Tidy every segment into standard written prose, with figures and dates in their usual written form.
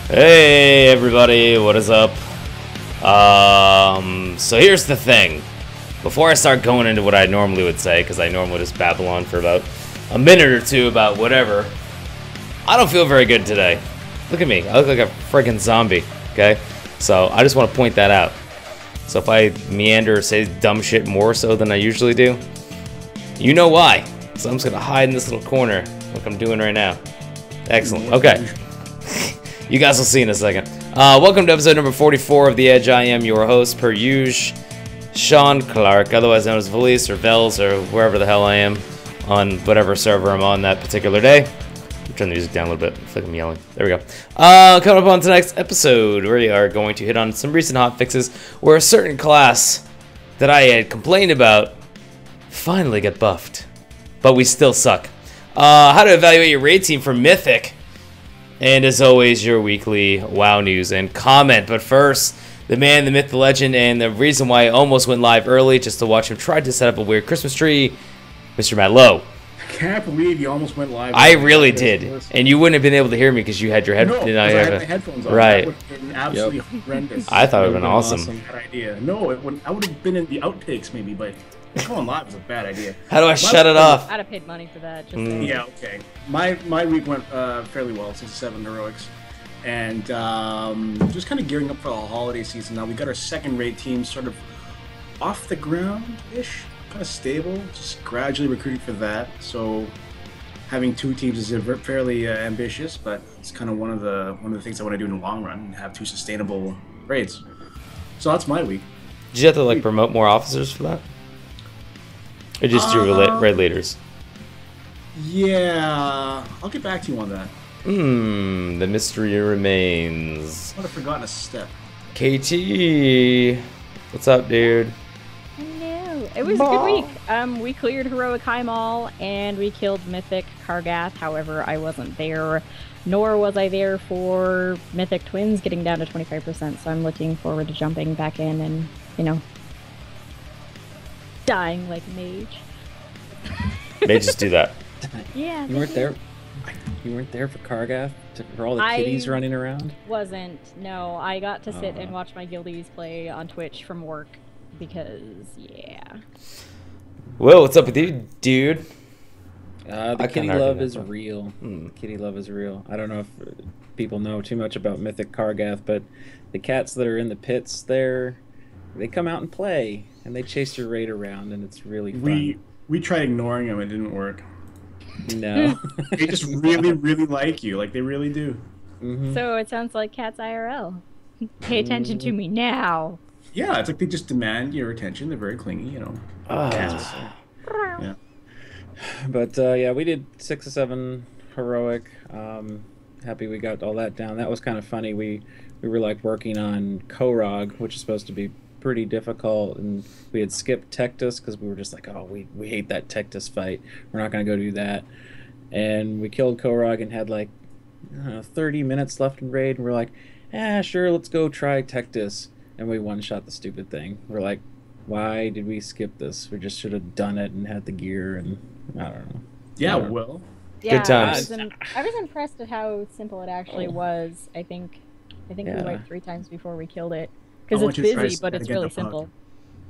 Hey everybody, what is up? So here's the thing. Before I start going into what I normally would say, because I normally just babble on for about a minute or two about whatever, I don't feel very good today. Look at me, I look like a freaking zombie, okay? So I just want to point that out. So if I meander or say dumb shit more so than I usually do, you know why. So I'm just gonna hide in this little corner like I'm doing right now. Excellent, okay. You guys will see in a second. Welcome to episode number 44 of The Edge. I am your host, per usual, Sean Clark, otherwise known as Valise or Vels or wherever the hell I am on whatever server I'm on that particular day. I'm turning the music down a little bit. I feel like I'm yelling. There we go. Coming up on tonight's episode, we are going to hit on some recent hotfixes where a certain class that I had complained about finally got buffed, but we still suck. How to evaluate your raid team for Mythic. And as always, your weekly WoW news and comment. But first, the man, the myth, the legend, and the reason why I almost went live early just to watch him try to set up a weird Christmas tree, Mr. Matt Lowe. I can't believe you almost went live. I really did. And you wouldn't have been able to hear me because you had your headphones. No, I had my headphones on. Right. That would have been absolutely horrendous. I thought it would have been awesome. Bad idea. No, I would have been in the outtakes maybe, but going live was a bad idea. How do I shut it off? I'd have paid money for that. Just Yeah, okay. My week went fairly well, 67 heroics. And just kind of gearing up for the holiday season now. We got our second raid team sort of off the ground-ish, kind of stable, just gradually recruiting for that. So having two teams is fairly ambitious, but it's kind of one of the things I want to do in the long run, and have two sustainable raids. So that's my week. Did you have to like promote more officers for that? Or just do raid leaders? Yeah, I'll get back to you on that. The mystery remains. I would have forgotten a step. KT, what's up, dude? no, it was a good week. We cleared Heroic High Mall and we killed Mythic Kargath. However, I wasn't there, nor was I there for Mythic Twins getting down to 25%. So I'm looking forward to jumping back in and, you know, dying like a mage. May just do that. Yeah. You weren't there. You weren't there for Kargath? For all the kitties running around? Wasn't. No, I got to sit and watch my guildies play on Twitch from work because, yeah. Well, what's up with you, dude? The kitty love is real. Kitty love is real. I don't know if people know too much about Mythic Kargath, but the cats that are in the pits there, they come out and play, and they chase your raid around, and it's really fun. We tried ignoring them, it didn't work. No. They just really, really like you. Like, they really do. So it sounds like Cats IRL. Pay attention to me now. Yeah, it's like they just demand your attention. They're very clingy, you know. Yeah. But, yeah, we did 6 or 7 heroic. Happy we got all that down. That was kind of funny. We were, like, working on Korog, which is supposed to be pretty difficult, and we had skipped Tectus because we were just like, oh, we hate that Tectus fight, we're not going to go do that. And we killed Korog and had like 30 minutes left in raid, and we're like, sure, let's go try Tectus, and we one-shot the stupid thing. We're like, why did we skip this? We just should have done it and had the gear, and I don't know. Yeah, well, yeah, good times. I was impressed at how simple it actually was. I think we wiped 3 times before we killed it. Because it's busy, but it's really simple.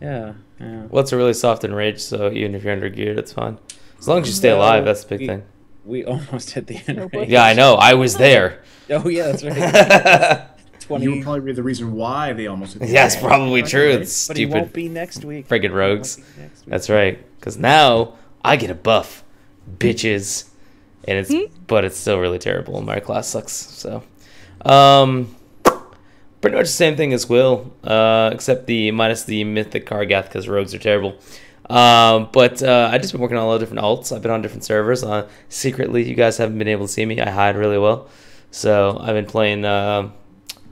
Yeah. Well, it's a really soft enrage, so even if you're under geared, it's fine. As long as you stay alive, that's the big thing. We almost hit the enrage. Yeah, I know. I was there. Oh, yeah, that's right. You would probably be the reason why they almost hit the Yeah, it's probably true. Right? It's stupid. But he won't be next week. Friggin' rogues. That's right. Because now I get a buff, bitches, and but it's still really terrible. And my class sucks. So, pretty much the same thing as Will, except minus the Mythic Kargath because rogues are terrible. But I've just been working on a lot of different alts. I've been on different servers. Secretly, you guys haven't been able to see me. I hide really well. So I've been playing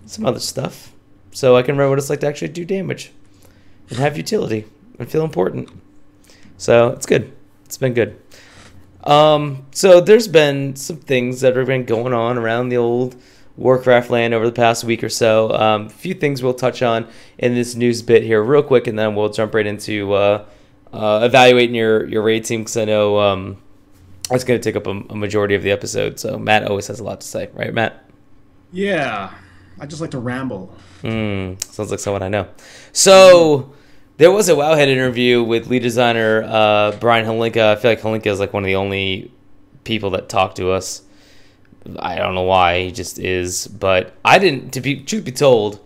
some other stuff. So I can remember what it's like to actually do damage and have utility and feel important. So it's good. It's been good. So there's been some things that have been going on around the old Warcraft land over the past week or so. A few things we'll touch on in this news bit here real quick, and then we'll jump right into evaluating your raid team, because I know that's going to take up a majority of the episode. So Matt always has a lot to say, right, Matt? Yeah, I just like to ramble. Sounds like someone I know. So there was a Wowhead interview with lead designer Brian Halinka. I feel like Halinka is like one of the only people that talk to us. I don't know why, he just is. But I didn't, truth be told,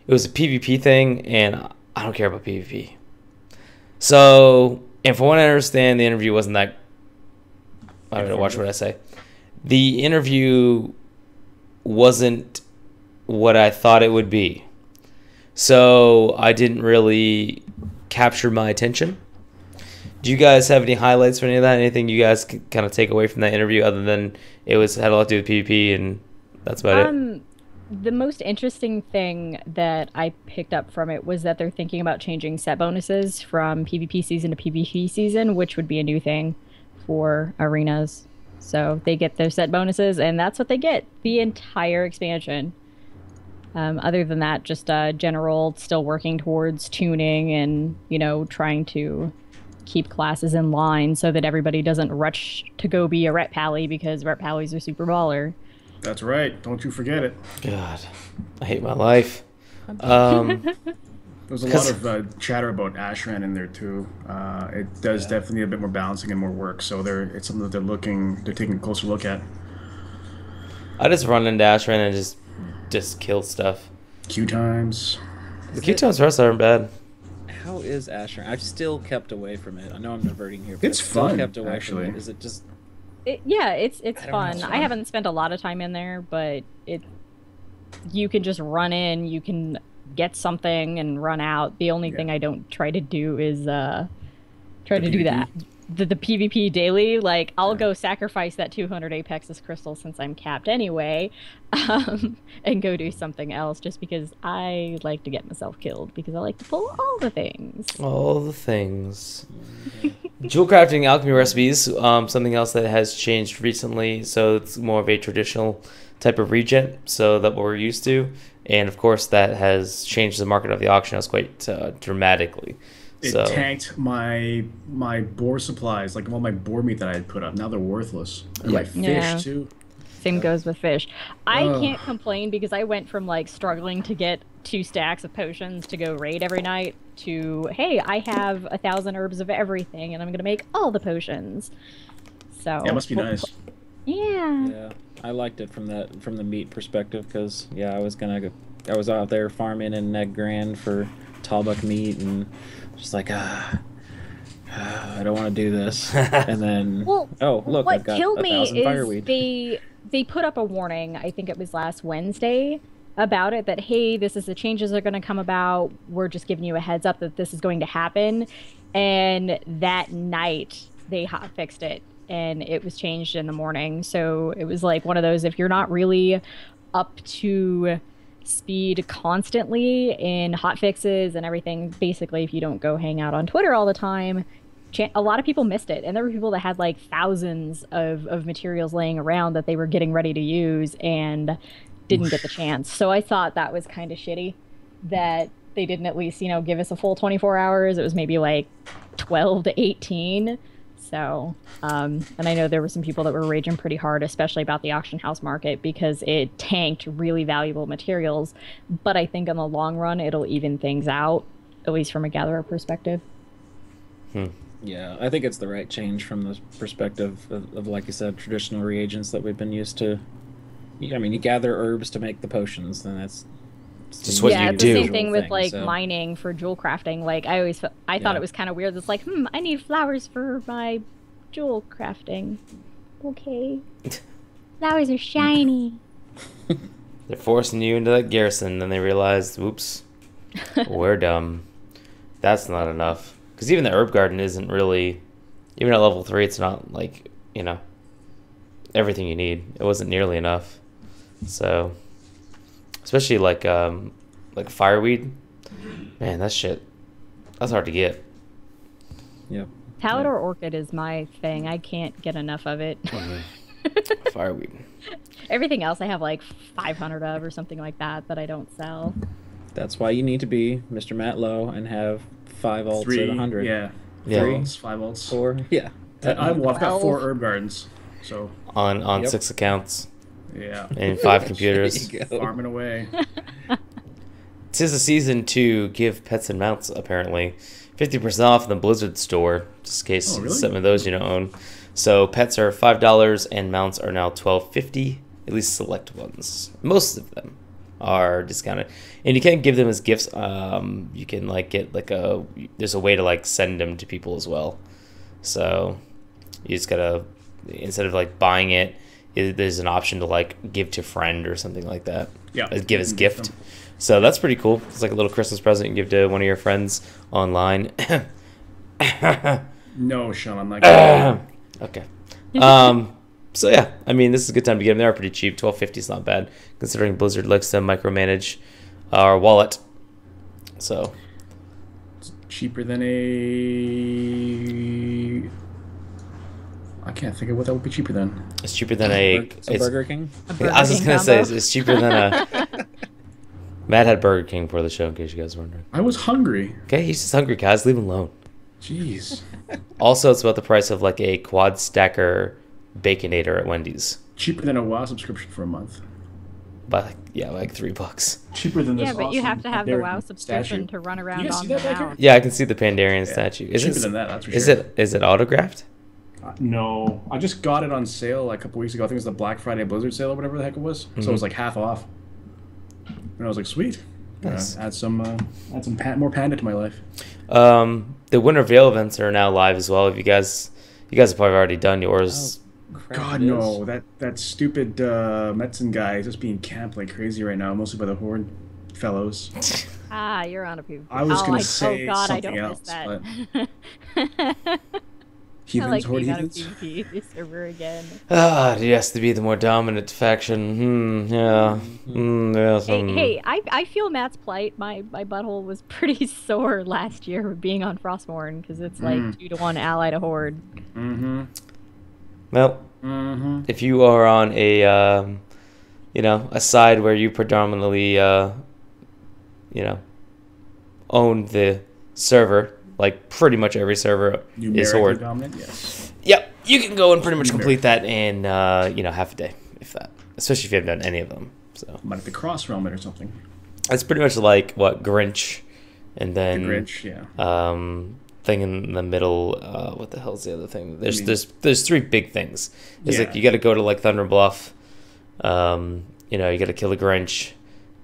it was a PvP thing, and I don't care about PvP. So, and from what I understand, the interview wasn't that. I don't know, watch what I say. The interview wasn't what I thought it would be. So I didn't really capture my attention. Do you guys have any highlights for any of that? Anything you guys could kind of take away from that interview other than it had a lot to do with PvP and that's about it? The most interesting thing that I picked up from it was that they're thinking about changing set bonuses from PvP season to PvP season, which would be a new thing for arenas. So they get their set bonuses, and that's what they get the entire expansion. Other than that, just general still working towards tuning and, trying to keep classes in line so that everybody doesn't rush to go be a Ret Pally because Ret Pallies are super baller. That's right. Don't you forget it. God, I hate my life. There's a lot of chatter about Ashran in there too. It does definitely need a bit more balancing and more work. So it's something that they're taking a closer look at. I just run into Ashran and just kill stuff. Queue times. The queue times for us aren't bad. How is Ashran? I've still kept away from it. I know I'm diverting here, but It's I've still fun, kept away actually. from it. Is it just... It's fun. know. I haven't spent a lot of time in there, but you can just run in, you can get something and run out. The only thing I don't try to do is try to do that. The PvP daily, like I'll go sacrifice that 200 Apex's crystal since I'm capped anyway, and go do something else just because I like to get myself killed because I like to pull all the things. All the things. Jewel crafting alchemy recipes, something else that has changed recently. So it's more of a traditional type of regen, so that what we're used to. And of course, that has changed the market of the auction house quite dramatically. It tanked my boar supplies, like all my boar meat that I had put up. Now they're worthless. And my fish too. Same goes with fish. I can't complain because I went from like struggling to get 2 stacks of potions to go raid every night to, hey, I have 1,000 herbs of everything and I'm gonna make all the potions. So Yeah, it must be nice. Yeah. I liked it from the meat perspective because I was out there farming in Ned Grand for Talbuck meat and just like I don't want to do this. And then look, what I've got killed me 1,000 is fireweed. they put up a warning. I think it was last Wednesday about it that hey, this is the changes that are going to come about. We're just giving you a heads up that this is going to happen. And that night they hot fixed it and it was changed in the morning. So it was like one of those if you're not really up to speed constantly in hot fixes and everything, basically if you don't go hang out on Twitter all the time, a lot of people missed it, and there were people that had like thousands of materials laying around that they were getting ready to use and didn't get the chance. So I thought that was kind of shitty that they didn't at least give us a full 24 hours. It was maybe like 12 to 18. So, and I know there were some people that were raging pretty hard, especially about the auction house market, because it tanked really valuable materials. But I think in the long run, it'll even things out, at least from a gatherer perspective. Yeah, I think it's the right change from the perspective of like you said, traditional reagents that we've been used to. I mean, you gather herbs to make the potions, then that's just what you it's do. the same thing with like mining for jewel crafting. Like I thought it was kind of weird. It's like, I need flowers for my jewel crafting. Okay, flowers are shiny. They're forcing you into that garrison, then they realize, whoops, we're dumb. That's not enough. Because even the herb garden isn't really, even at level 3, it's not like everything you need. It wasn't nearly enough. So. Especially like fireweed, man, that's hard to get. Yep. Palador Orchid is my thing. I can't get enough of it. Fireweed. Everything else I have like 500 of or something like that I don't sell. That's why you need to be Mr. Matt Lowe and have 5 alts 3, at 100. Yeah. 3, 5 alts. 4, yeah. I've got 4 herb gardens, so on 6 accounts. Yeah. and 5 computers. There you go. Farming away. 'Tis the season to give pets and mounts, apparently. 50% off in the Blizzard store, just in case Oh, really? some of those you don't own. So pets are $5 and mounts are now $12.50, at least select ones. Most of them are discounted. And you can give them as gifts. You can like get like there's a way to like send them to people as well. So you just gotta, instead of like buying it, there's an option to like give to friend or something like that. Yeah. Give as You can gift. gift them. So that's pretty cool. It's like a little Christmas present you can give to one of your friends online. No, Sean, I'm not gonna. Okay. So yeah, I mean, this is a good time to get them. They are pretty cheap. $12.50 is not bad, considering Blizzard likes to micromanage our wallet. So Cheaper than a. I can't think of what that would be cheaper than. it's cheaper than a. So Burger King. I was just gonna say it's cheaper than a. Matt had Burger King before the show, in case you guys were wondering. I was hungry. Okay, he's just hungry, guys. Leave him alone. Jeez. Also, it's about the price of like a quad stacker Baconator at Wendy's. Cheaper than a WoW subscription for a month. But yeah, like $3. Cheaper than this. Yeah, but you have to have the Pandaren WoW subscription statue. to run around You guys on see the that back here? mount. Yeah, I can see the Pandarian statue. Is Cheaper it? than that, that's for Is sure. it autographed? No, I just got it on sale like a couple weeks ago. I think it was the Black Friday Blizzard sale or whatever the heck it was. So it was like half off. And I was like, sweet. Nice. Add some more Panda to my life. The Winter Veil events are now live as well. If you guys have probably already done yours. Crap, God it is. no, that stupid Metzen guy is just being camped like crazy right now, mostly by the Horde fellows. Ah, you're on a poop. I was gonna say oh God, I something don't else, miss that. I Heathens, like Horde being on a heathens. PvP server again. It has to be the more dominant faction. Yeah. Yeah. Hey, I feel Matt's plight. My butthole was pretty sore last year with being on Frostmourne because it's like 2-to-1 ally to Horde. Mm-hmm. Well, Mm-hmm. if you are on a a side where you predominantly own the server, like pretty much every server is Numerically Horde. dominant, yes. Yep, you can go and pretty much complete that in half a day, if that. Especially if you haven't done any of them. So Might have to cross realm it or something. it's pretty much like what Grinch, and The then Grinch, yeah. thing in the middle. What the hell's the other thing? There's mean- there's 3 big things. It's Yeah. like you got to go to like Thunder Bluff. You got to kill a Grinch,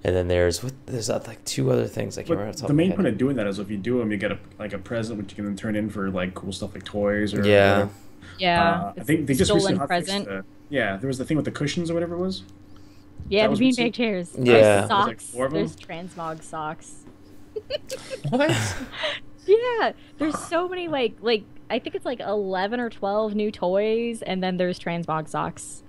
and then there's like 2 other things I can't remember. off But top the of my main head. point of doing that is if you do them, you get a present which you can then turn in for like cool stuff like toys or Yeah. whatever. Yeah, I think they just stolen recently hotfixed present. yeah, there was the thing with the cushions or whatever it was. Yeah, that the was beanbag recent? chairs. Yeah. There's There's like socks. 4 of them? There's transmog socks. What? Yeah, there's so many like I think it's like 11 or 12 new toys, and then there's transmog socks.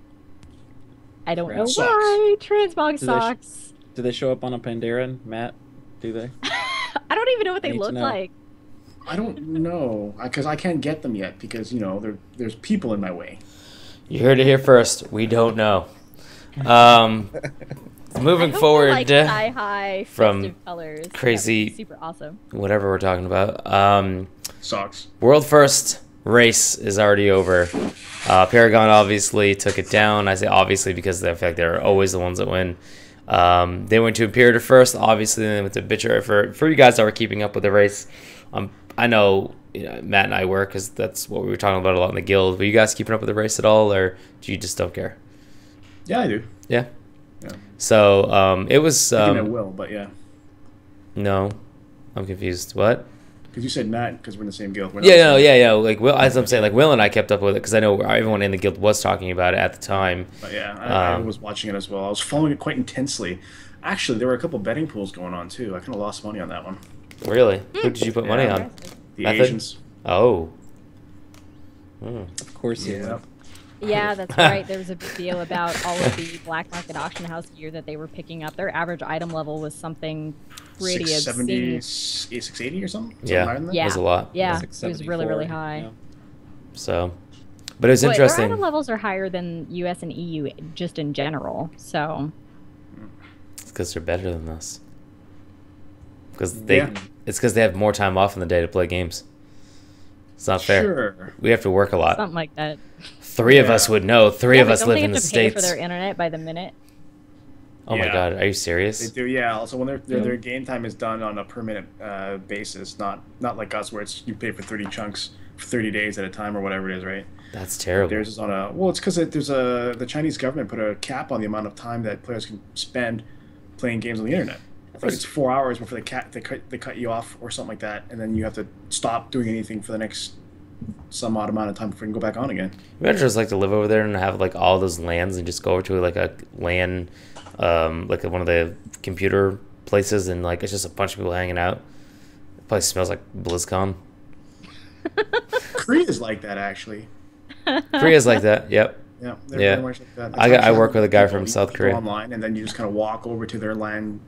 I don't know Socks. why transmog Do they sh- socks. Do they show up on a Pandaren, Matt? Do they? I don't even know what they Need to look know. like. I don't know because I can't get them yet because there's people in my way. You heard it here first. We don't know. Moving I hope forward, they're, like sky-high from festive colors. That would crazy- be super awesome. whatever we're talking about. Socks. World first race is already over. Paragon obviously took it down. I say obviously because of the fact they're always the ones that win. They went to Imperator first, obviously, and then went to Bitcher. For you guys that were keeping up with the race, I know, Matt and I were, because that's what we were talking about a lot in the guild. Were you guys keeping up with the race at all, or do you just don't care? Yeah, I do. Yeah. Yeah. So it was. I think I will, but yeah. No, I'm confused. What? Because you said Matt, because we're in the same guild. We're not Yeah, the no, same- yeah. Like Will, as I'm saying, like Will and I kept up with it because I know everyone in the guild was talking about it at the time. But yeah, I Um, was watching it as well. I was following it quite intensely. Actually, there were a couple betting pools going on too. I kind of lost money on that one. Really? Who did you put money Yeah. on? The Method? Asians. Oh. Hmm. Of course you Yeah. would. Yeah, that's right. There was a big deal about all of the black market auction house gear that they were picking up. Their average item level was something pretty 670, obscene. 680 or something? Yeah. higher than that? Yeah. It was a lot. Yeah, it 674, was really, really high. yeah. So, but it was But their item interesting levels are higher than US and EU just in general. So because they're better than us. Because Yeah. it's because they have more time off in the day to play games. It's not fair. Sure. We have to work a lot. something like that. Three of us would know. Three Yeah, of but us don't live they in have the to pay States. for their internet by the minute? Oh my Yeah. god, are you They serious? do, yeah. Also, when their game time is done on a per minute basis, not like us, where it's you pay for 30 chunks for 30 days at a time or whatever it is, right? That's terrible. Theirs is on a well. It's because the Chinese government put a cap on the amount of time that players can spend playing games on the internet. I think it's 4 hours before they cut you off or something like that, and then you have to stop doing anything for the next some odd amount of time before you can go back on again. Imagine just like to live over there and have like all those LANs and just go over to like a LAN, like one of the computer places, and like it's just a bunch of people hanging out. It probably smells like BlizzCon. Korea's like that, actually. Korea's like that. Yep. Yeah, they're Yeah. very much like that. I work with a guy People- from South you Korea. Go online, and then you just kind of walk over to their LAN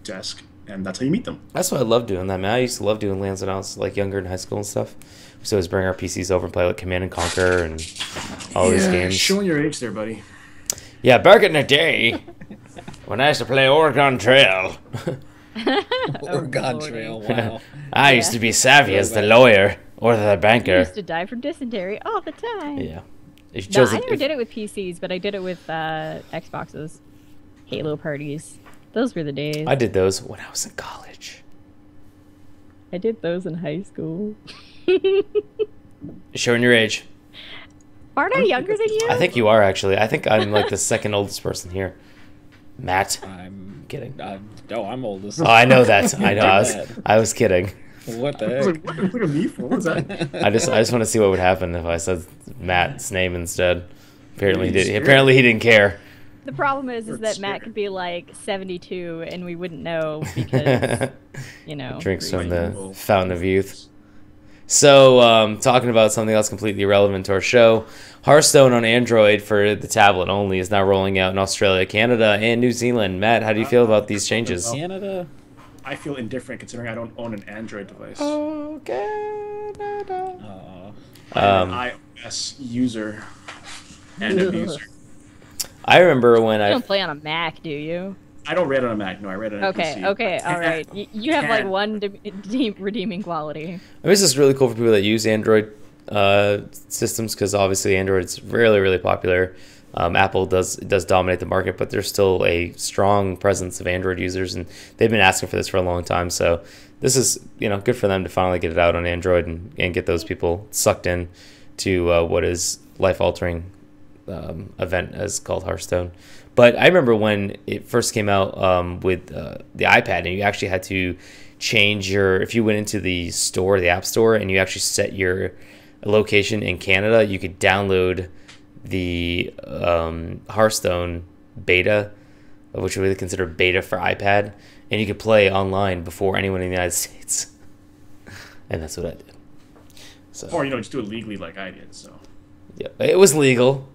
desk, and that's how you meet them. That's why I love doing that, man. I used to love doing LANs when I was like younger in high school and stuff. We used to always bring our PCs over and play like Command and Conquer and all these games. Showing your age there, buddy. Yeah, back in the day when I used to play Oregon Trail, Oregon Lordy. Trail. Wow. I used to be savvy as the lawyer or the I banker. used to die from dysentery all the time. Yeah. If you No, chose I it- never if- did it with PCs, but I did it with Xboxes. Halo parties. Those were the days. I did those when I was in college. I did those in high school. Showing your age. Aren't I younger than you? I think you are actually. I think I'm like the second oldest person here. Matt. I'm Kidding. No, I'm oldest. Oh, I know that. I know. I was kidding. What the I was heck? like, what look at me for? What's that? I just want to see what would happen if I said Matt's name instead. Apparently he He's did. scared. Apparently he didn't care. The problem is that Matt scared. could be like 72 and we wouldn't know because, you know. Drinks from Like, the well, fountain of youth. So, talking about something else completely irrelevant to our show, Hearthstone on Android for the tablet only is now rolling out in Australia, Canada, and New Zealand. Matt, how do you feel about these changes? Canada? I feel indifferent considering I don't own an Android device. Oh, Canada. I'm an iOS user and Ugh. abuser. I remember when You I don't play on a Mac, do you? I don't read on a Mac. No, I read on a Okay, PC. okay, I all right. can't- You have like can't- one redeeming quality. I mean, this is really cool for people that use Android systems because obviously Android's really, really popular. Apple does dominate the market, but there's still a strong presence of Android users, and they've been asking for this for a long time. So this is good for them to finally get it out on Android and get those people sucked in to what is life-altering event as called Hearthstone. But I remember when it first came out with the iPad, and you actually had to change if you went into the store, the App Store, and you actually set your location in Canada, you could download the Hearthstone beta, which we consider beta for iPad, and you could play online before anyone in the United States. And that's what I did. So, Or just do it legally like I did. So yeah, it was legal.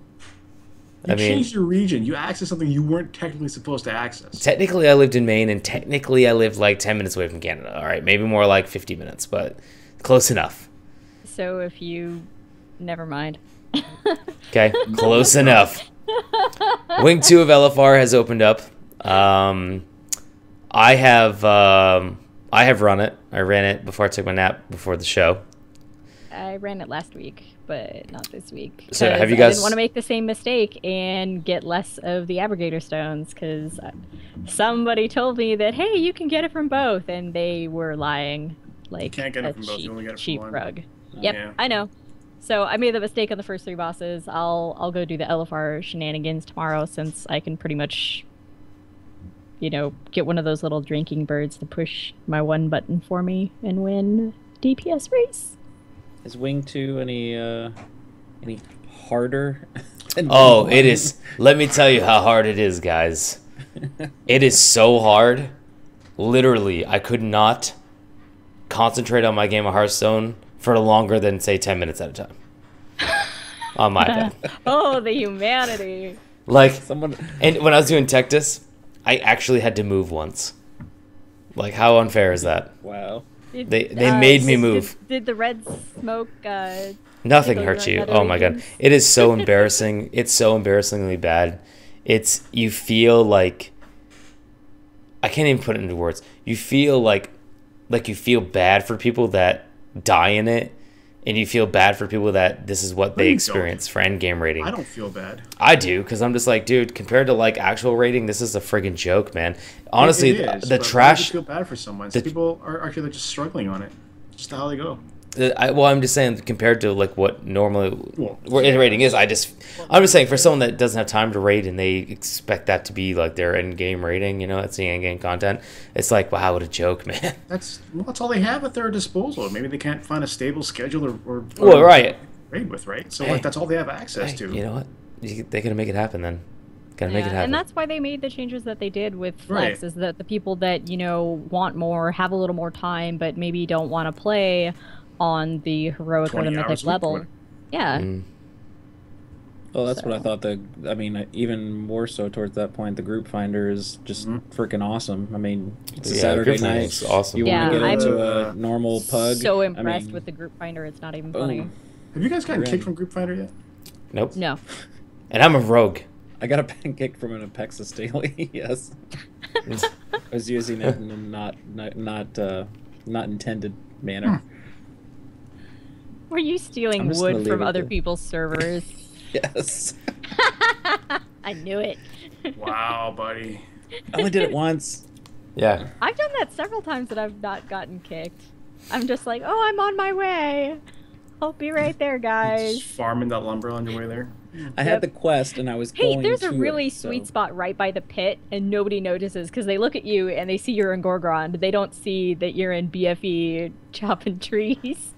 you changed your region. You accessed something you weren't technically supposed to access. Technically, I lived in Maine, and technically, I lived like 10 minutes away from Canada. All right, maybe more like 50 minutes, but close enough. So if you. Never mind. Okay, close enough. Wing 2 of LFR has opened up. I have run it. I ran it before I took my nap before the show. I ran it last week, but not this week. So have 'cause you I guys- didn't want to make the same mistake and get less of the Abrogator stones because somebody told me that hey, you can get it from both, and they were lying. Like can't get it a from both, you only get it from cheap one. rug. Yep, Yeah. I know. So I made the mistake on the first 3 bosses. I'll go do the LFR shenanigans tomorrow since I can pretty much, get one of those little drinking birds to push my one button for me and win DPS race. Is Wing 2 any harder? than Oh, Wing it 1? is. Let me tell you how hard it is, guys. It is so hard. Literally, I could not concentrate on my game of Hearthstone for longer than, say, 10 minutes at a time. On my iPad. Oh, the humanity. Like, Someone. and when I was doing Tectus, I actually had to move once. Like, how unfair is that? Wow. Did, They made me move. Did the red smoke? Nothing Tickle hurts your you. nether Oh my god. regions? It is so embarrassing. It's so embarrassingly bad. You feel like I can't even put it into words. You feel like you feel bad for people that die in it, and you feel bad for people that this is what they you experience for endgame rating. I don't feel bad. I do, because I'm just like, dude, compared to like actual rating, this is a friggin' joke, man. Honestly, It is, the but trash. why do you feel bad for someone. Some people are actually just struggling on it. Just how they go. Well, I'm just saying compared to like what normally Well, rating is. I'm just saying for someone that doesn't have time to rate and they expect that to be like their end game rating, that's the end game content. It's like, wow, what a joke, man. That's all they have at their disposal. Maybe they can't find a stable schedule or Well, right. raid with, right? So Hey. like, that's all they have access to. You know what? They gotta make it happen then. Gotta make it Yeah, happen. and that's why they made the changes that they did with Flex, Right. is that the people that, want more, have a little more time, but maybe don't want to play on the heroic or the 20 hours mythic a week, level. 20. Yeah. Well, that's what I So- thought. Even more so towards that point, the group finder is just freaking awesome. I mean, it's a Yeah, Saturday group finder night. is awesome. You Yeah, want to get I'm into a normal pug? So I impressed mean, with the group finder, it's not even funny. boom. Have you guys gotten You're kicked in. from Group Finder yet? Nope. No. And I'm a rogue. I got a pancake from an Apexis daily. Yes, I was using it in a not intended manner. Were you stealing I'm just gonna wood leave from it other there. people's servers? Yes, I knew it. Wow, buddy. I only did it once. Yeah. I've done that several times that I've not gotten kicked. I'm just like, oh, I'm on my way. I'll be right there, Just guys. farming that lumber on your way there. I Yep. had the quest and I was Hey, going there's a to really it, so- sweet spot right by the pit, and nobody notices because they look at you and they see you're in Gorgrond. They don't see that you're in BFE chopping trees.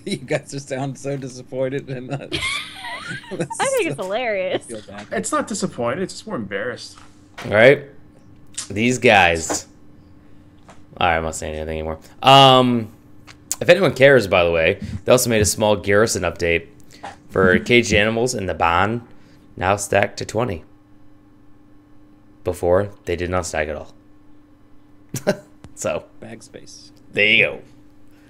You guys just sound so disappointed in that. I think it's hilarious. feel bad. It's not disappointed. It's just more embarrassed. All right. These guys. All right, I'm not saying anything anymore. If anyone cares, by the way, they also made a small garrison update for caged animals in the Ban, now stacked to 20. Before, they did not stack at all. So, Bag space. there you go.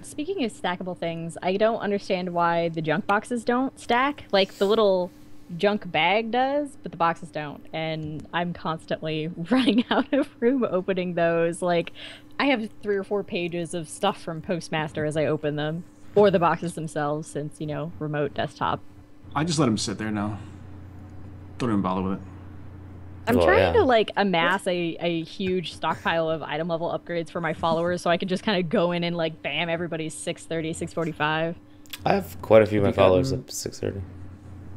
Speaking of stackable things, I don't understand why the junk boxes don't stack. Like, the little junk bag does, but the boxes don't. And I'm constantly running out of room opening those. Like, I have 3 or 4 pages of stuff from Postmaster as I open them. Or the boxes themselves, since, remote desktop. I just let him sit there now. Don't even bother with it. I'm Well, trying yeah. to, like, amass a huge stockpile of item level upgrades for my followers so I can just kind of go in and, like, bam, everybody's 630, 645. I have quite a few of my Have you gotten- followers up 630.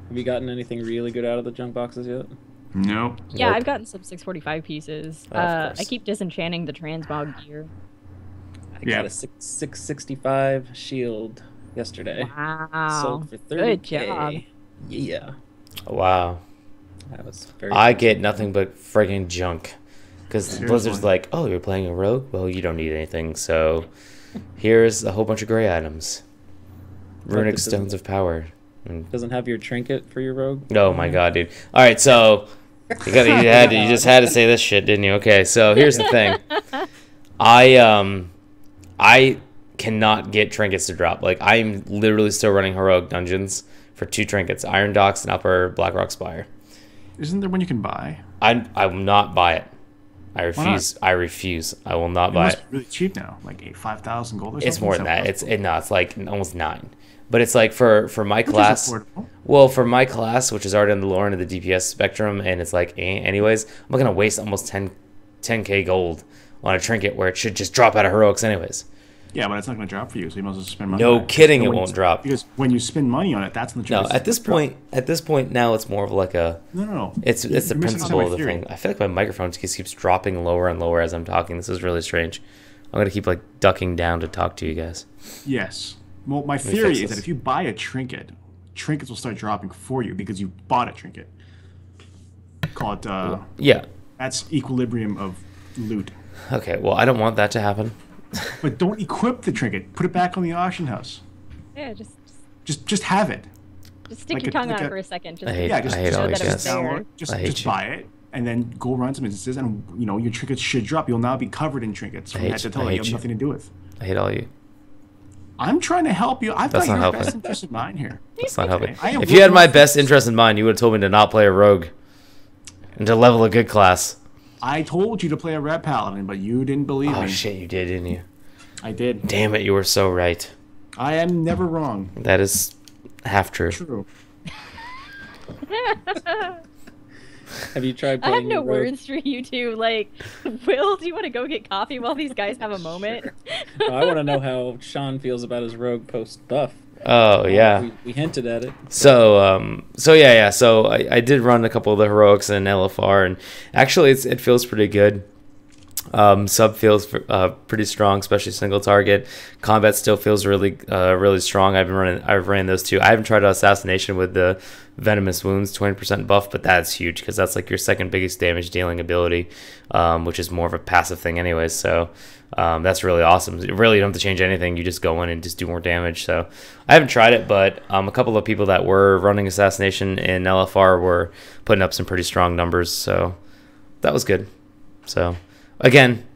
Have you gotten anything really good out of the junk boxes yet? Nope. Yeah, Nope. I've gotten some 645 pieces. Of I course. keep disenchanting the transmog gear. I Yeah. got a 665 shield yesterday. Wow. Sold for 30K. Good job. Yeah. Wow. That was very I get nothing but friggin' junk. Because Seriously. Blizzard's like, oh, you're playing a rogue? Well, you don't need anything, so here's a whole bunch of gray items. Runic this is- Stones of Power. And, Doesn't have your trinket for your rogue? oh my god, dude. Alright, so you just had to say this shit, didn't you? Okay, so here's the thing. I cannot get trinkets to drop. Like, I'm literally still running heroic dungeons for 2 trinkets, Iron Docks and Upper Blackrock Spire. Isn't there one you can buy? I will not buy it. I not? refuse. I refuse. I will not It buy must it. be really cheap now, like 5,000 gold or something. It's more than that. 7,000. It's like almost 9. But it's like for my Which is class. affordable. Well, for my class, which is already on the lower end of the DPS spectrum, and it's like, anyways, I'm not gonna waste almost 10k gold on a trinket where it should just drop out of heroics anyways. Yeah, but it's not going to drop for you, so you might as well spend money. No on it. kidding, And it when won't you- drop. Because when you spend money on it, that's when the No, trinkets at this point now it's more of like a. No. It's the You're missing principle my of the theory. thing. I feel like my microphone just keeps dropping lower and lower as I'm talking. This is really strange. I'm gonna keep like ducking down to talk to you guys. Yes. Well, my me theory fix is this. that if you buy a trinket, trinkets will start dropping for you because you bought a trinket. Call it, Yeah. that's equilibrium of loot. Okay. Well, I don't want that to happen. But don't equip the trinket. Put it back on the auction house. Yeah, Just have it. stick Like your a- tongue like out a- for a second. Just I hate- Yeah, just, I hate just, all know these that just it's guys. there. download, just, I hate just you. buy it, and then go run some instances, and your trinkets should drop. You'll now be covered in trinkets from hate head to you. toe. I You hate have you. nothing to do with. I hate all you. I'm trying to help you. I've That's got not your helping. best interest in mind here. That's not helping. I am If you had working my on best this. interest in mind, you would have told me to not play a rogue and to level a good class. I told you to play a red paladin, but you didn't believe Oh me. shit, you did, didn't you? I did. Damn it, you were so right. I am never wrong. That is half true. True. Have you tried I have playing no your rogue? words for you two. Like, Will, do you want to go get coffee while these guys have a moment? I want to know how Sean feels about his rogue post buff. Oh yeah. We hinted at it. So yeah. So I did run a couple of the heroics in LFR, and actually it feels pretty good. Sub feels pretty strong, especially single target. Combat still feels really strong. I've ran those two. I haven't tried assassination with the venomous wounds 20% buff, but that's huge because that's like your second biggest damage dealing ability, which is more of a passive thing anyways. So that's really awesome. You really don't have to change anything. You just go in and just do more damage. So I haven't tried it, but a couple of people that were running assassination in LFR were putting up some pretty strong numbers. So that was good. So again,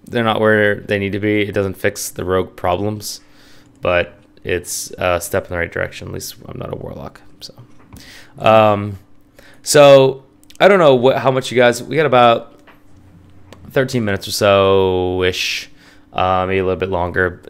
they're not where they need to be. It doesn't fix the rogue problems, but it's a step in the right direction. At least I'm not a warlock. So I don't know how much you guys. We got about 13 minutes or so ish, maybe a little bit longer.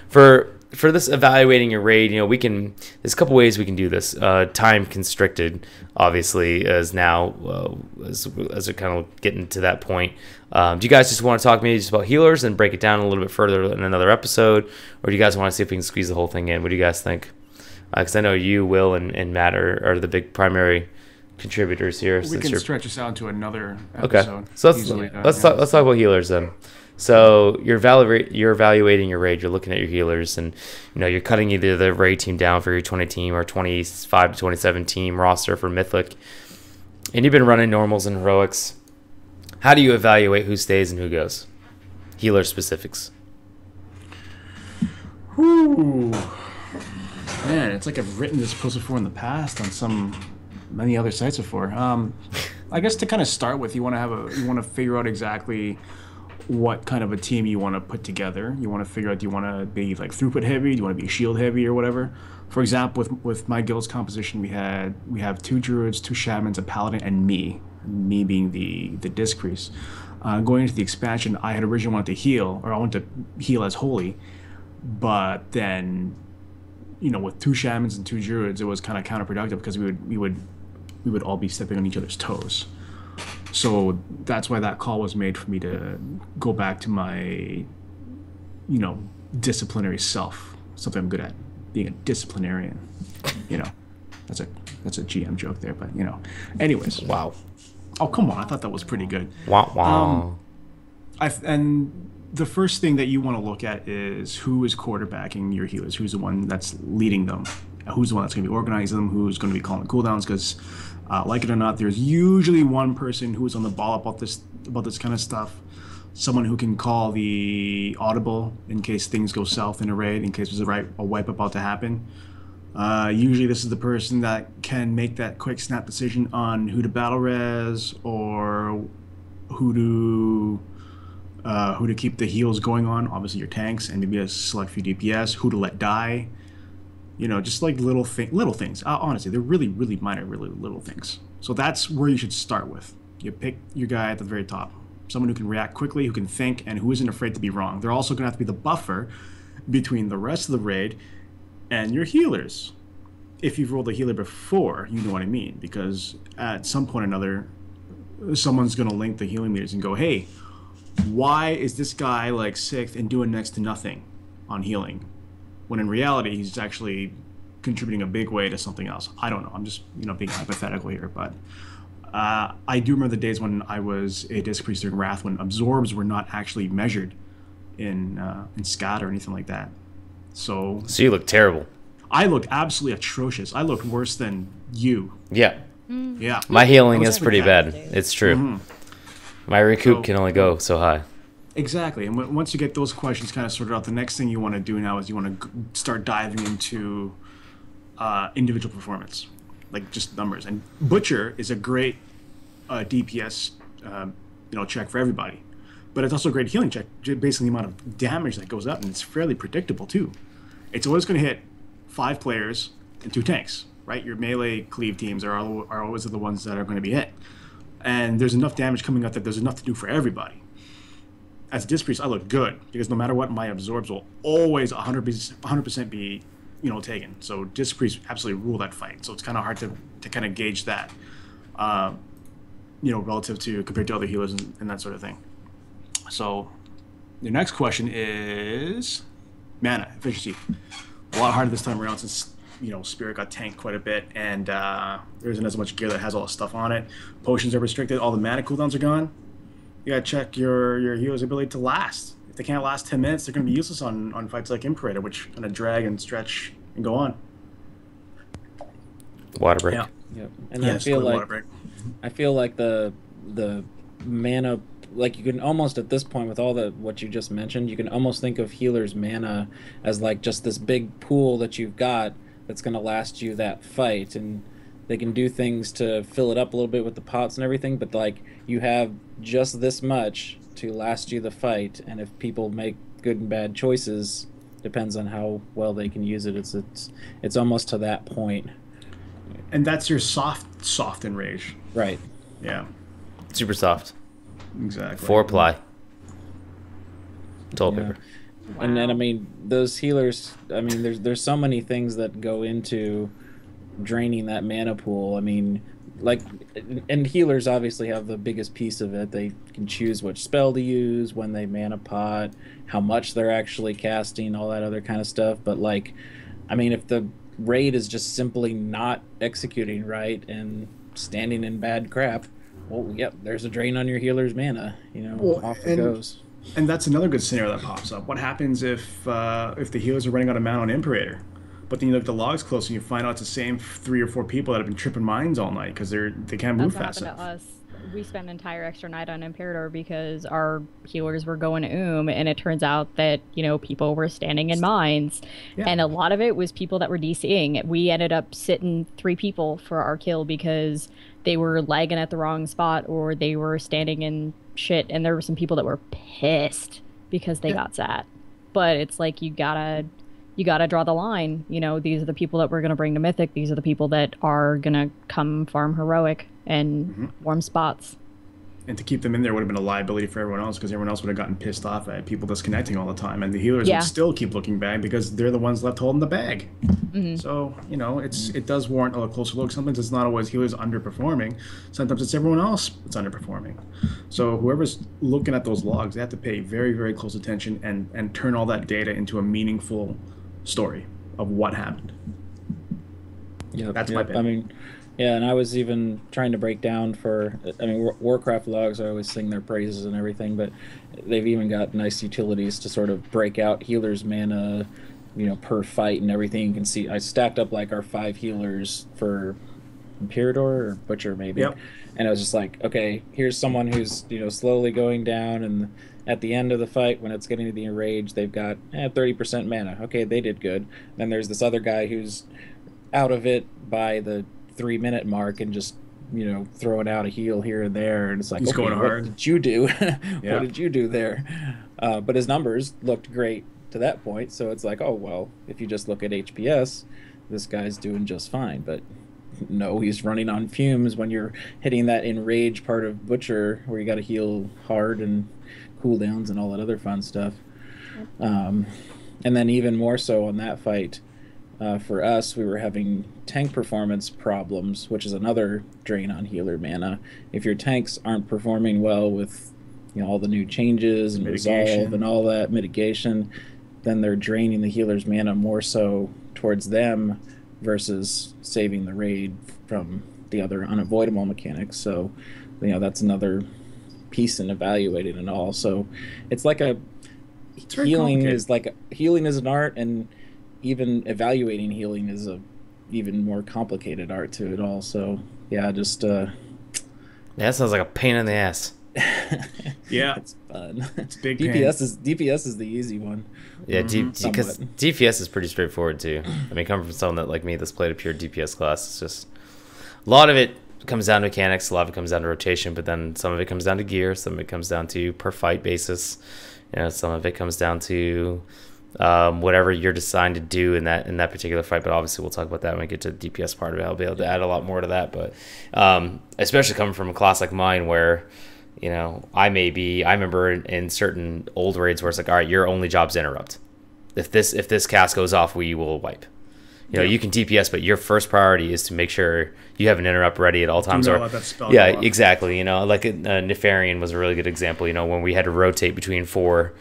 For this evaluating your raid, there's a couple ways we can do this. Time constricted, obviously, as now as we're kind of getting to that point. Do you guys just want to talk maybe just about healers and break it down a little bit further in another episode, or do you guys want to see if we can squeeze the whole thing in? What do you guys think? Because I know you, Will, and Matt are the big primary contributors here. We can stretch this out into another okay. episode. So let's talk about healers then. So you're evaluating your raid. You're looking at your healers, and you're cutting either the raid team down for your 20 team or 25 to 27 team roster for Mythic, and you've been running normals and heroics. How do you evaluate who stays and who goes? Healer specifics. Ooh. Man, it's like I've written this post before in the past on many other sites before. I guess to kind of start with, you want to figure out exactly what kind of a team you want to put together. You want to figure out, do you want to be like throughput heavy? Do you want to be shield heavy or whatever? For example, with my guild's composition, we have 2 druids, 2 shamans, a paladin, and me being the disc priest. Going into the expansion, I had originally wanted to heal, or I wanted to heal as holy, but then with 2 shamans and 2 druids, it was kind of counterproductive because we would all be stepping on each other's toes. So that's why that call was made for me to go back to my, disciplinary self. Something I'm good at, being a disciplinarian. That's a GM joke there, but Anyways. Wow. Oh, come on! I thought that was pretty good. Wow. And the first thing that you want to look at is who is quarterbacking your healers. Who's the one that's leading them? Who's the one that's going to be organizing them? Who's going to be calling cooldowns? Because, like it or not, there's usually one person who's on the ball about this kind of stuff. Someone who can call the audible in case things go south in a raid, in case there's a wipe about to happen. Usually, this is the person that can make that quick snap decision on who to battle res or who to keep the heals going on. Obviously, your tanks and maybe a select few DPS. Who to let die. Just like little things. Honestly, they're really, really minor, really little things. So that's where you should start with. You pick your guy at the very top. Someone who can react quickly, who can think, and who isn't afraid to be wrong. They're also going to have to be the buffer between the rest of the raid and your healers. If you've rolled a healer before, you know what I mean. Because at some point or another, someone's going to link the healing meters and go, hey, why is this guy like 6th and doing next to nothing on healing? When in reality, he's actually contributing a big way to something else. I don't know. I'm just, being hypothetical here. But I do remember the days when I was a disc priest during Wrath, when absorbs were not actually measured in SCAT or anything like that. So you look terrible. I looked absolutely atrocious. I looked worse than you. Yeah. Yeah. My healing is pretty bad. It's true. Mm-hmm. My recoup can only go so high. Exactly. And once you get those questions kind of sorted out, the next thing you want to do now is you want to start diving into individual performance, like just numbers. And Butcher is a great DPS, check for everybody. But it's also a great healing check, based on the amount of damage that goes up, and it's fairly predictable too. It's always going to hit 5 players and 2 tanks, right? Your melee cleave teams are always the ones that are going to be hit. And there's enough damage coming out that there's enough to do for everybody. as a Disc Priest, I look good because no matter what, my absorbs will always 100% be, taken. So Disc Priest absolutely rule that fight. So it's kind of hard to kind of gauge that, relative to compared to other healers and that sort of thing. So the next question is mana efficiency. A lot harder this time around since Spirit got tanked quite a bit, and there isn't as much gear that has all the stuff on it. Potions are restricted. All the mana cooldowns are gone. You gotta check your hero's ability to last. If they can't last 10 minutes, they're gonna be useless on fights like Imperator, which kind of drag and stretch and go on. Water break. Yeah. Yep. And I feel like the mana, like you can almost at this point with all what you just mentioned, you can almost think of healer's mana as like just this big pool that you've got that's going to last you that fight, and they can do things to fill it up a little bit with the pots and everything, but like you have just this much to last you the fight, and if people make good and bad choices, depends on how well they can use it. It's almost to that point. And that's your soft enrage. Right. Yeah. Super soft. Exactly. 4-ply. Toilet paper. Wow. And then I mean those healers. I mean there's so many things that go into draining that mana pool. I mean, like, and healers obviously have the biggest piece of it. They can choose which spell to use, when they mana pot, how much they're actually casting, all that other kind of stuff. But like, I mean, if the raid is just simply not executing right and standing in bad crap, well, yep, there's a drain on your healer's mana. Off it goes. And that's another good scenario that pops up. What happens if the healers are running out of mana on Imperator? But then you look at the logs close and you find out it's the same 3 or 4 people that have been tripping mines all night because they can't move fast enough. That's what happened to us. We spent an entire extra night on Imperator because our healers were going to and it turns out that, people were standing in mines. Yeah. And a lot of it was people that were DCing. We ended up sitting 3 people for our kill because they were lagging at the wrong spot or they were standing in shit, and there were some people that were pissed because they got sat. But it's like you gotta draw the line. These are the people that we're gonna bring to Mythic. These are the people that are gonna come farm Heroic and warm spots. And to keep them in there would have been a liability for everyone else because everyone else would have gotten pissed off at people disconnecting all the time, and the healers would still keep looking bad because they're the ones left holding the bag. So it does warrant a closer look. Sometimes it's not always healers underperforming. Sometimes it's everyone else that's underperforming. So whoever's looking at those logs, they have to pay very, very close attention and turn all that data into a meaningful story of what happened. Yeah, that's my opinion. I mean, yeah, and I was even trying to break down Warcraft logs, I always sing their praises and everything, but they've even got nice utilities to sort of break out healers' mana, per fight and everything. You can see I stacked up like our 5 healers for Imperator or Butcher maybe. Yep. And I was just like, okay, here's someone who's, slowly going down, and at the end of the fight, when it's getting to the enrage, they've got 30% mana. Okay, they did good. Then there's this other guy who's out of it by the 3-minute mark and just throwing out a heal here and there, and it's like, he's okay, going hard. What did you do? What did you do there? But his numbers looked great to that point, so it's like, oh well, if you just look at HPS, this guy's doing just fine. But no, he's running on fumes when you're hitting that enrage part of Butcher where you got to heal hard and cooldowns and all that other fun stuff. And then even more so on that fight, for us, we were having tank performance problems, which is another drain on healer mana. If your tanks aren't performing well with all the new changes and resolve and all that mitigation, then they're draining the healer's mana more so towards them versus saving the raid from the other unavoidable mechanics. So, that's another piece in evaluating and all. So it's like healing is an art, and even evaluating healing is a even more complicated art to it all. So yeah, just that sounds like a pain in the ass. Yeah, it's fun. It's big DPS is the easy one. Yeah, because DPS is pretty straightforward too. I mean, coming from someone that like me that's played a pure DPS class, it's just a lot of it comes down to mechanics, a lot of it comes down to rotation, but then some of it comes down to gear, some of it comes down to per fight basis. Some of it comes down to whatever you're designed to do in that particular fight. But obviously we'll talk about that when we get to the DPS part of it. I'll be able to add a lot more to that. But especially coming from a class like mine where You know, I remember in certain old raids where it's like, all right, your only job's interrupt. If this cast goes off, we will wipe. You know, you can DPS, but your first priority is to make sure you have an interrupt ready at all times. You know, that spell yeah, go off. exactly. You know, like Nefarian was a really good example. You know, when we had to rotate between four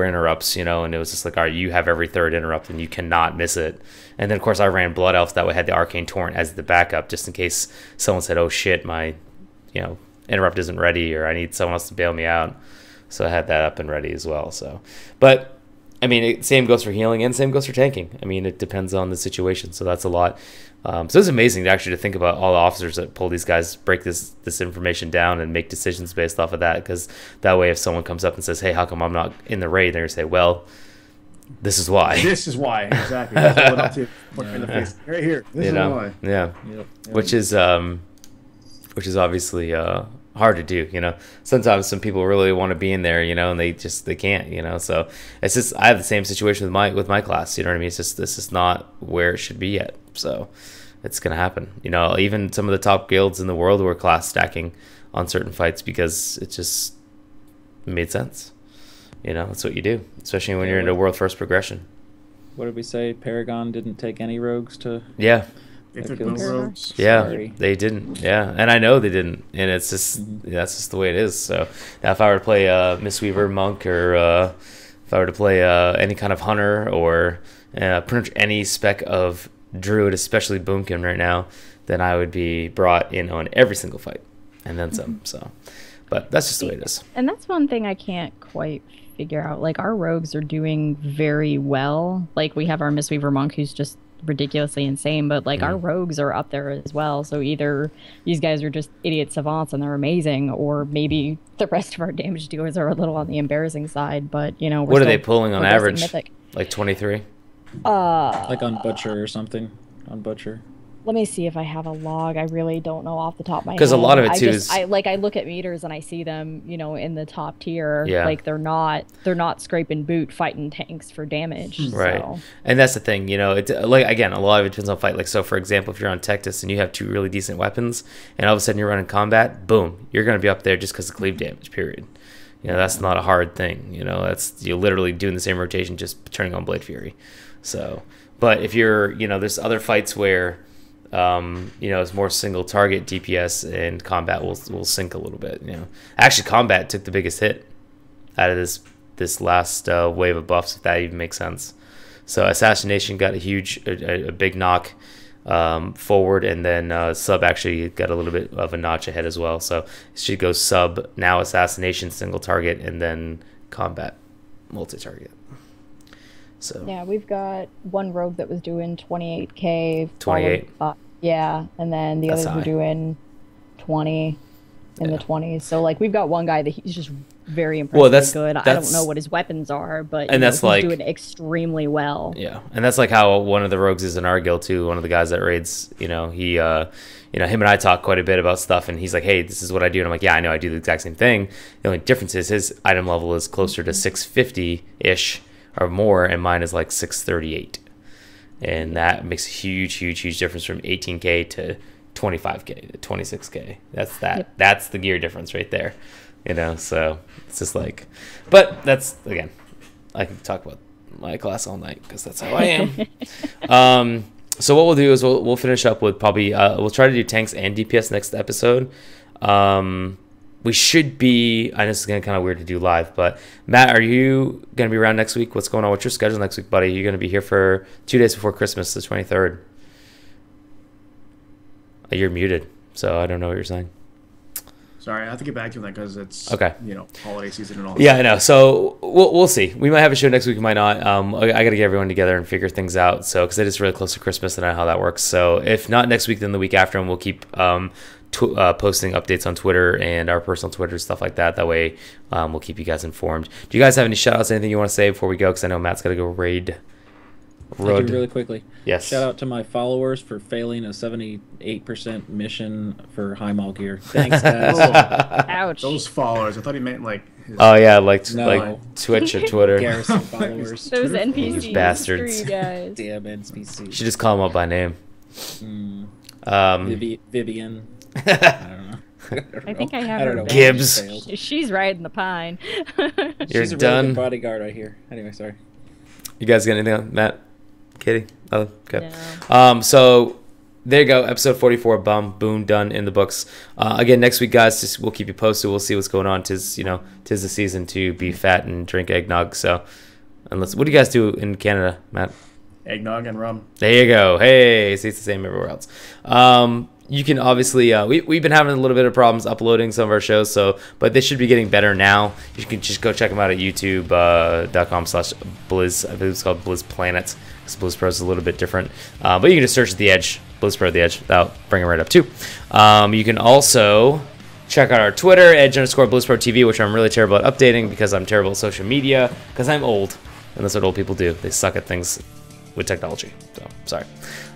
interrupts, you know, and it was just like, all right, you have every third interrupt and you cannot miss it. And then of course I ran Blood Elf, that way I had the Arcane Torrent as the backup, just in case someone said, oh shit, my, you know, interrupt isn't ready, or I need someone else to bail me out. So I had that up and ready as well. So, but I mean, same goes for healing and same goes for tanking. I mean, it depends on the situation. So that's a lot. So it's amazing to think about all the officers that pull these guys, break this information down and make decisions based off of that. Because that way, if someone comes up and says, hey, how come I'm not in the raid? They're going to say, well, this is why. This is why, exactly. That's what I'll do. Look in the face. Right here. This is why. Yeah. Yep. Which is obviously hard to do, you know. Sometimes some people really want to be in there, you know, and they can't, you know. So it's just, I have the same situation with my class, you know what I mean? It's just, this is not where it should be yet. So it's gonna happen, you know. Even some of the top guilds in the world were class stacking on certain fights because it just made sense, you know. That's what you do, especially when you're into world first progression. What did we say? Paragon didn't take any rogues to... Yeah. They took no rogues. Yeah, Sorry. they didn't. Yeah, and I know they didn't, and it's just that's just the way it is. So now, if I were to play Mistweaver Monk, or if I were to play any kind of hunter, or pretty much any spec of druid, especially Boomkin right now, then I would be brought in on every single fight, and then some. So, but that's just the way it is. And that's one thing I can't quite figure out. Like, our rogues are doing very well. Like, we have our Mistweaver Monk, who's just ridiculously insane, but like our rogues are up there as well. So either these guys are just idiot savants and they're amazing, or maybe the rest of our damage dealers are a little on the embarrassing side. But you know, what are they pulling on average? Mythic. Like 23? Like on Butcher or something. On Butcher. Let me see if I have a log. I really don't know off the top of my head. Because a lot of it too is I look at meters and I see them, you know, in the top tier. Yeah. Like they're not scraping boot fighting tanks for damage. Right. So. And that's the thing, you know, it's like, again, a lot of it depends on fight. Like, so for example, if you're on Tectus and you have two really decent weapons and all of a sudden you're running combat, boom, you're going to be up there just because of cleave damage, period. You know, that's not a hard thing. You know, you're literally doing the same rotation, just turning on Blade Fury. So, but if you're, you know, there's other fights where, you know, it's more single target DPS and combat will sink a little bit. You know, actually, combat took the biggest hit out of this last wave of buffs, if that even makes sense. So assassination got a big knock forward, and then sub actually got a little bit of a notch ahead as well. So it should go sub, now assassination, single target, and then combat multi-target. So yeah, we've got one rogue that was doing 28k. 28. Yeah, and then the That's others were high. doing 20 in the 20s. So like we've got one guy that he's just very Well, impressively good. I that's- don't know what his weapons are, but And that's he's like- doing extremely well. yeah, and that's like how one of the rogues is in our guild too. One of the guys that raids, you know, he, you know, him and I talk quite a bit about stuff, and he's like, "Hey, this is what I do," and I'm like, "Yeah, I know, I do the exact same thing. The only difference is his item level is closer to 650 ish or more, and mine is like 638, and that makes a huge difference from 18k to 25k to 26k. That's that. Yep. That's the gear difference right there, you know. So it's just like, but that's, again, I can talk about my class all night because that's how I am. So what we'll do is we'll finish up with probably we'll try to do tanks and DPS next episode. We should be, I know this is gonna kind of weird to do live, but Matt, are you gonna be around next week? What's going on? What's your schedule next week, buddy? You're gonna be here for 2 days before Christmas, the 23rd. You're muted, so I don't know what you're saying. Sorry, I have to get back to that because it's Okay. you know, holiday season and all. Yeah, I know. So we'll see. We might have a show next week. We might not. I got to get everyone together and figure things out. So because it is really close to Christmas, and I know how that works. So if not next week, then the week after, and we'll keep posting updates on Twitter and our personal Twitter, stuff like that. That way, we'll keep you guys informed. Do you guys have any shout outs? Anything you want to say before we go? Because I know Matt's got to go raid. I'll do really quickly. Yes. Shout out to my followers for failing a 78% mission for Heimal gear. Thanks, guys. Ouch. Those followers. I thought he meant like. His, Oh yeah, like No. Twitch or Twitter. Garrison followers. Those NPCs. You bastards. Screw you guys. Damn NPC. You should just call them up by name. Vivian. I don't know. I think I have I her don't know. back. Gibbs. Failed. She's riding the pine. You're She's a really done. good bodyguard, I hear. Anyway, sorry. You guys got anything on Matt? Kitty? Oh, okay. No. So there you go. Episode 44, boom, done in the books. Again, next week, guys, we'll keep you posted. We'll see what's going on. Tis the season to be fat and drink eggnog. So, what do you guys do in Canada, Matt? Eggnog and rum. There you go. Hey, see, it's the same everywhere else. You can obviously, we've been having a little bit of problems uploading some of our shows, but they should be getting better now. You can just go check them out at youtube.com/Blizz. I believe it's called Blizz Planet, because Blizz Pro is a little bit different. But you can just search The Edge, Blizz Pro The Edge. That'll bring it right up too. You can also check out our Twitter, Edge_Blizz Pro TV, which I'm really terrible at updating because I'm terrible at social media, because I'm old, and that's what old people do. They suck at things with technology. So, sorry.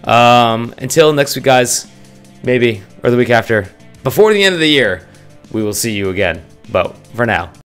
Until next week, guys, maybe, or the week after, before the end of the year, we will see you again. But for now.